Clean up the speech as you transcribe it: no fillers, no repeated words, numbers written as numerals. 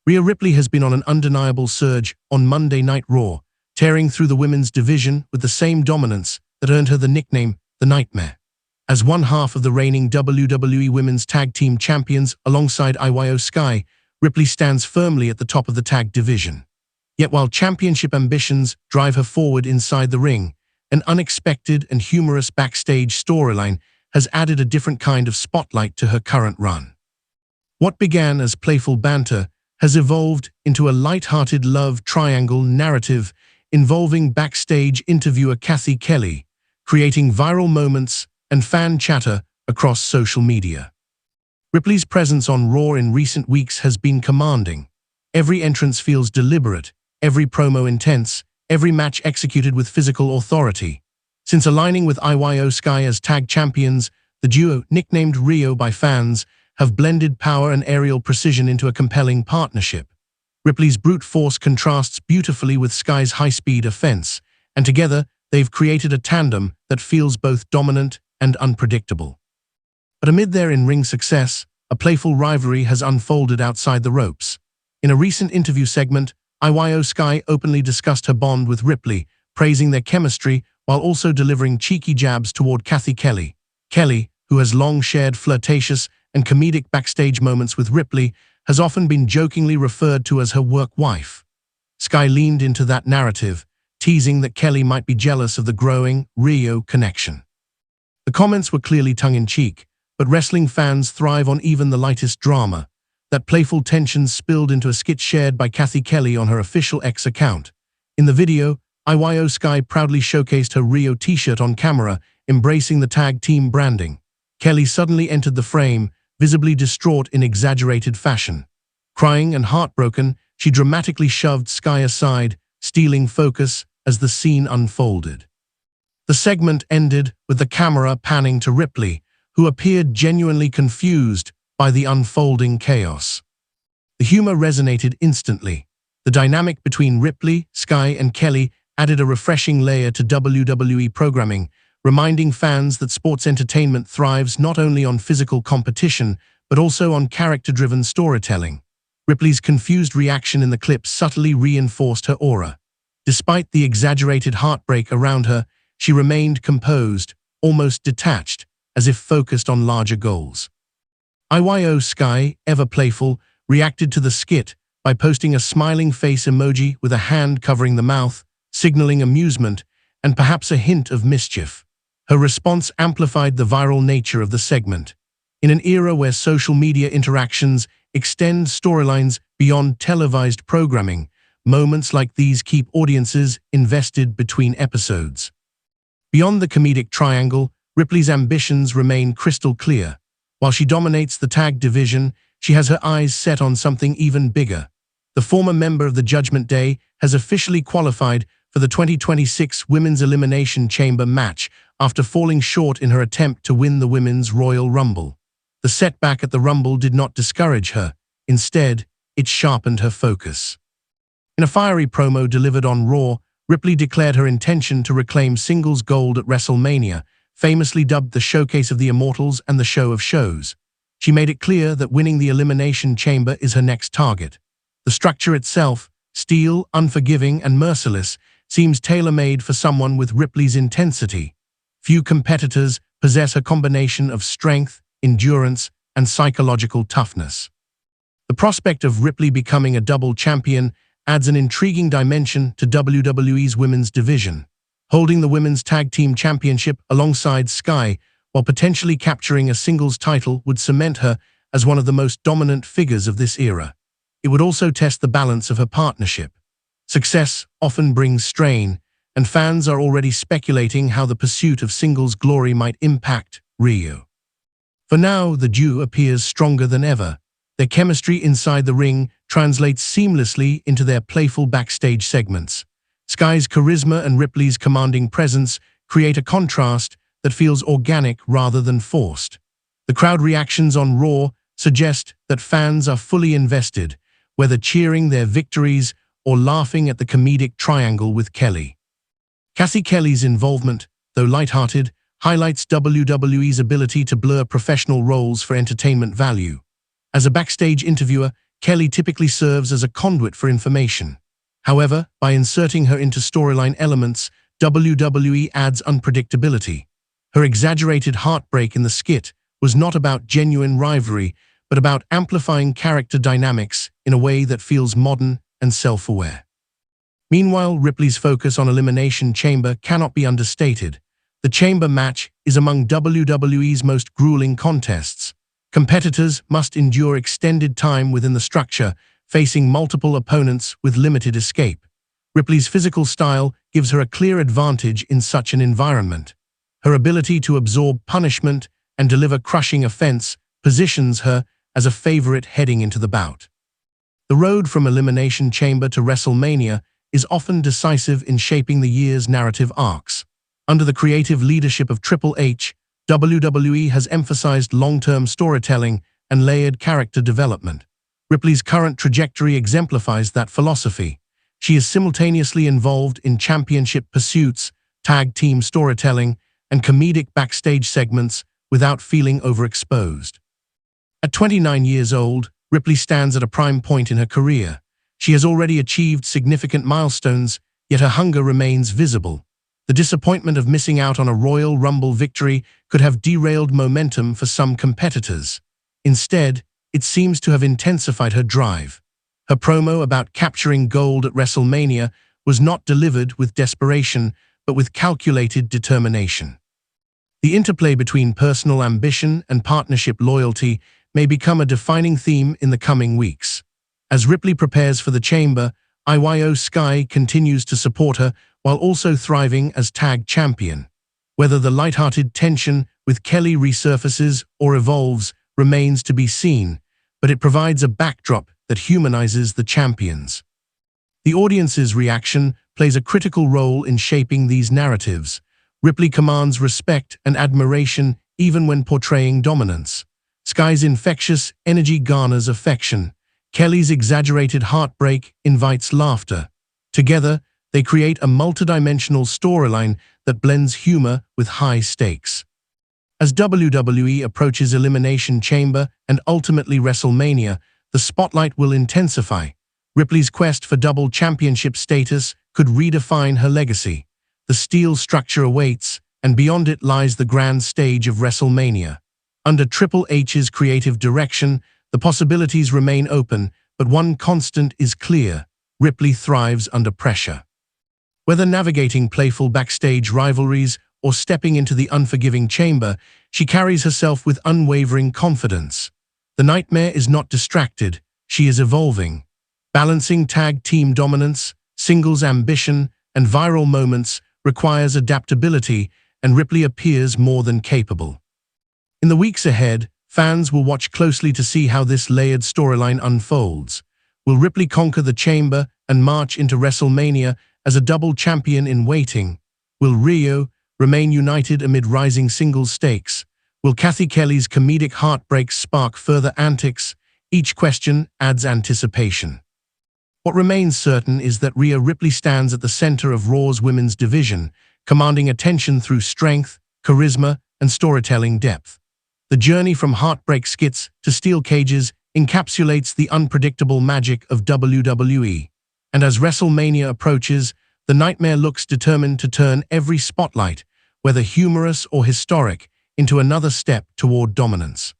Rhea Ripley has been on an undeniable surge on Monday Night Raw, tearing through the women's division with the same dominance that earned her the nickname The Nightmare. As one half of the reigning WWE Women's Tag Team Champions alongside IYO SKY, Ripley stands firmly at the top of the tag division. Yet while championship ambitions drive her forward inside the ring, an unexpected and humorous backstage storyline has added a different kind of spotlight to her current run. What began as playful banter has evolved into a lighthearted love triangle narrative involving backstage interviewer Cathy Kelley, creating viral moments and fan chatter across social media. Ripley's presence on Raw in recent weeks has been commanding. Every entrance feels deliberate, every promo intense, every match executed with physical authority. Since aligning with IYO SKY as tag champions, the duo, nicknamed Rhiyo by fans, have blended power and aerial precision into a compelling partnership. Ripley's brute force contrasts beautifully with SKY's high-speed offense, and together they've created a tandem that feels both dominant and unpredictable. But amid their in-ring success, a playful rivalry has unfolded outside the ropes. In a recent interview segment, IYO SKY openly discussed her bond with Ripley, praising their chemistry while also delivering cheeky jabs toward Cathy Kelley. Kelley, who has long shared flirtatious and comedic backstage moments with Ripley, has often been jokingly referred to as her work wife. SKY leaned into that narrative, teasing that Kelley might be jealous of the growing Rhiyo connection. The comments were clearly tongue-in-cheek, but wrestling fans thrive on even the lightest drama. That playful tension spilled into a skit shared by Cathy Kelley on her official X account. In the video, IYO SKY proudly showcased her Rhiyo t-shirt on camera, embracing the tag team branding. Kelley suddenly entered the frame, visibly distraught in exaggerated fashion. Crying and heartbroken, she dramatically shoved SKY aside, stealing focus as the scene unfolded. The segment ended with the camera panning to Ripley, who appeared genuinely confused by the unfolding chaos. The humor resonated instantly. The dynamic between Ripley, SKY, and Kelley added a refreshing layer to WWE programming, reminding fans that sports entertainment thrives not only on physical competition, but also on character-driven storytelling. Ripley's confused reaction in the clip subtly reinforced her aura. Despite the exaggerated heartbreak around her, she remained composed, almost detached, as if focused on larger goals. IYO SKY, ever playful, reacted to the skit by posting a smiling face emoji with a hand covering the mouth, signaling amusement and perhaps a hint of mischief. Her response amplified the viral nature of the segment. In an era where social media interactions extend storylines beyond televised programming, moments like these keep audiences invested between episodes. Beyond the comedic triangle, Ripley's ambitions remain crystal clear. While she dominates the tag division, she has her eyes set on something even bigger. The former member of the Judgment Day has officially qualified for the 2026 Women's Elimination Chamber match after falling short in her attempt to win the Women's Royal Rumble. The setback at the Rumble did not discourage her. Instead, it sharpened her focus. In a fiery promo delivered on Raw, Ripley declared her intention to reclaim singles gold at WrestleMania, famously dubbed the Showcase of the Immortals and the Show of Shows. She made it clear that winning the Elimination Chamber is her next target. The structure itself, steel, unforgiving, and merciless, seems tailor-made for someone with Ripley's intensity. Few competitors possess a combination of strength, endurance, and psychological toughness. The prospect of Ripley becoming a double champion adds an intriguing dimension to WWE's women's division. Holding the Women's Tag Team Championship alongside SKY while potentially capturing a singles title would cement her as one of the most dominant figures of this era. It would also test the balance of her partnership. Success often brings strain, and fans are already speculating how the pursuit of singles glory might impact Rhiyo. For now, the duo appears stronger than ever. Their chemistry inside the ring translates seamlessly into their playful backstage segments. SKY's charisma and Ripley's commanding presence create a contrast that feels organic rather than forced. The crowd reactions on Raw suggest that fans are fully invested, whether cheering their victories or laughing at the comedic triangle with Kelley. Cathy Kelley's involvement, though lighthearted, highlights WWE's ability to blur professional roles for entertainment value. As a backstage interviewer, Kelley typically serves as a conduit for information. However, by inserting her into storyline elements, WWE adds unpredictability. Her exaggerated heartbreak in the skit was not about genuine rivalry, but about amplifying character dynamics in a way that feels modern and self-aware. Meanwhile, Ripley's focus on Elimination Chamber cannot be understated. The Chamber match is among WWE's most grueling contests. Competitors must endure extended time within the structure, facing multiple opponents with limited escape. Ripley's physical style gives her a clear advantage in such an environment. Her ability to absorb punishment and deliver crushing offense positions her as a favorite heading into the bout. The road from Elimination Chamber to WrestleMania is often decisive in shaping the year's narrative arcs. Under the creative leadership of Triple H, WWE has emphasized long-term storytelling and layered character development. Ripley's current trajectory exemplifies that philosophy. She is simultaneously involved in championship pursuits, tag team storytelling, and comedic backstage segments without feeling overexposed. At 29 years old, Ripley stands at a prime point in her career. She has already achieved significant milestones, yet her hunger remains visible. The disappointment of missing out on a Royal Rumble victory could have derailed momentum for some competitors. Instead, it seems to have intensified her drive. Her promo about capturing gold at WrestleMania was not delivered with desperation, but with calculated determination. The interplay between personal ambition and partnership loyalty may become a defining theme in the coming weeks. As Ripley prepares for the Chamber, IYO SKY continues to support her while also thriving as tag champion. Whether the lighthearted tension with Kelley resurfaces or evolves remains to be seen, but it provides a backdrop that humanizes the champions. The audience's reaction plays a critical role in shaping these narratives. Ripley commands respect and admiration even when portraying dominance. Sky's infectious energy garners affection. Kelley's exaggerated heartbreak invites laughter. Together, they create a multidimensional storyline that blends humor with high stakes. As WWE approaches Elimination Chamber and ultimately WrestleMania, the spotlight will intensify. Ripley's quest for double championship status could redefine her legacy. The steel structure awaits, and beyond it lies the grand stage of WrestleMania. Under Triple H's creative direction, the possibilities remain open, but one constant is clear: Ripley thrives under pressure. Whether navigating playful backstage rivalries or stepping into the unforgiving chamber, she carries herself with unwavering confidence. The Nightmare is not distracted, she is evolving. Balancing tag team dominance, singles ambition, and viral moments requires adaptability, and Ripley appears more than capable. In the weeks ahead, fans will watch closely to see how this layered storyline unfolds. Will Ripley conquer the Chamber and march into WrestleMania as a double champion in waiting? Will Rhiyo remain united amid rising singles stakes? Will Cathy Kelley's comedic heartbreaks spark further antics? Each question adds anticipation. What remains certain is that Rhea Ripley stands at the center of Raw's women's division, commanding attention through strength, charisma, and storytelling depth. The journey from heartbreak skits to steel cages encapsulates the unpredictable magic of WWE. And as WrestleMania approaches, the Nightmare looks determined to turn every spotlight, whether humorous or historic, into another step toward dominance.